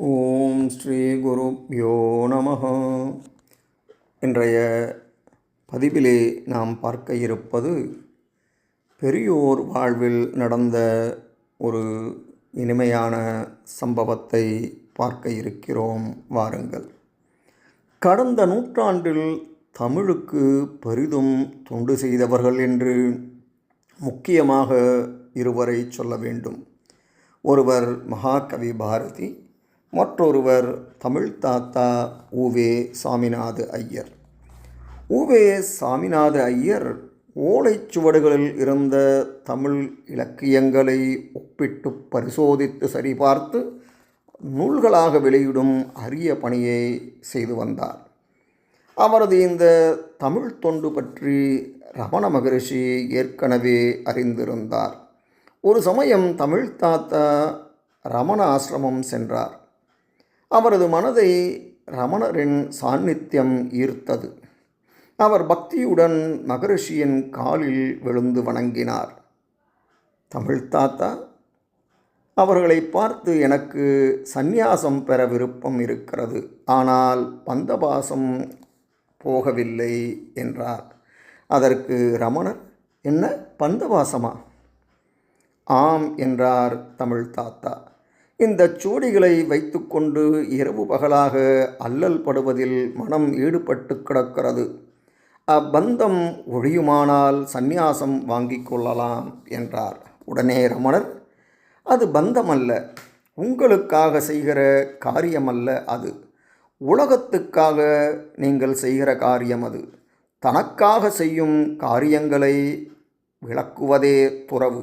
ஓம் ஸ்ரீ குருப்யோ நமஹ. இன்றைய பதிவிலே நாம் பார்க்க இருப்பது பெரியோர் வாழ்வில் நடந்த ஒரு இனிமையான சம்பவத்தை பார்க்க இருக்கிறோம். வாருங்கள். கடந்த நூற்றாண்டில் தமிழுக்கு பெரிதும் தொண்டு செய்தவர்கள் என்று முக்கியமாக இருவரை சொல்ல வேண்டும். ஒருவர் மகாகவி பாரதி, மற்றொருவர் தமிழ் தாத்தா உவே சாமிநாத ஐயர். உவே சாமிநாத ஐயர் ஓலைச்சுவடுகளில் இருந்த தமிழ் இலக்கியங்களை ஒப்பிட்டு பரிசோதித்து சரிபார்த்து நூல்களாக வெளியிடும் அரிய பணியை செய்து வந்தார். அவரது இந்த தமிழ் தொண்டு பற்றி ரமண மகரிஷி ஏற்கனவே அறிந்திருந்தார். ஒரு சமயம் தமிழ் தாத்தா ரமண ஆசிரமம் சென்றார். அவரது மனதை ரமணரின் சாநித்தியம் ஈர்த்தது. அவர் பக்தியுடன் மகரிஷியின் காலில் விழுந்து வணங்கினார். தமிழ் தாத்தா அவர்களை பார்த்து, எனக்கு சந்நியாசம் பெற விருப்பம் இருக்கிறது, ஆனால் பந்தபாசம் போகவில்லை என்றார். அதற்கு ரமணர், என்ன பந்தபாசமா? ஆம் என்றார் தமிழ் தாத்தா. இந்த சோடிகளை வைத்துக்கொண்டு இரவு பகலாக அல்லல் படுவதில் மனம் ஈடுபட்டு கிடக்கிறது. அப்பந்தம் ஒழியுமானால் சந்நியாசம் வாங்கி கொள்ளலாம் என்றார். உடனே ரமணர், அது பந்தமல்ல, உங்களுக்காக செய்கிற காரியமல்ல அது, உலகத்துக்காக நீங்கள் செய்கிற காரியம் அது. தனக்காக செய்யும் காரியங்களை விளக்குவதே துறவு.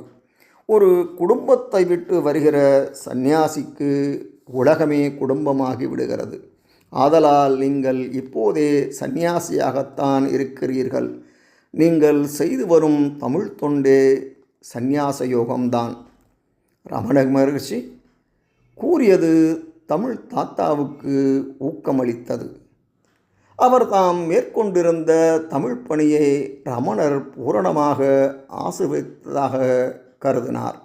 ஒரு குடும்பத்தை விட்டு வருகிற சந்நியாசிக்கு உலகமே குடும்பமாகி விடுகிறது. ஆதலால் நீங்கள் இப்போதே சந்நியாசியாகத்தான் இருக்கிறீர்கள். நீங்கள் செய்து வரும் தமிழ் தொண்டே சந்நியாச யோகம்தான். ரமண மகரிஷி கூறியது தமிழ் தாத்தாவுக்கு ஊக்கமளித்தது. அவர் தாம் மேற்கொண்டிருந்த தமிழ் பணியை ரமணர் பூரணமாக ஆசீர்வதித்ததாக கருதினார்.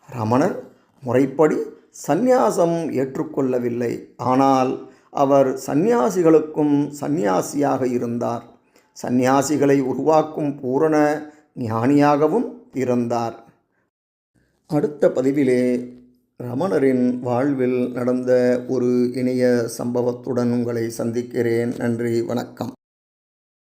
ரமணர் முறைப்படி சந்நியாசம் ஏற்றுக்கொள்ளவில்லை. ஆனால் அவர் சந்நியாசிகளுக்கும் சந்நியாசியாக இருந்தார். சந்நியாசிகளை உருவாக்கும் பூரண ஞானியாகவும் இருந்தார். அடுத்த பதிவிலே ரமணரின் வாழ்வில் நடந்த ஒரு இனிய சம்பவத்துடன் உங்களை சந்திக்கிறேன். நன்றி, வணக்கம்.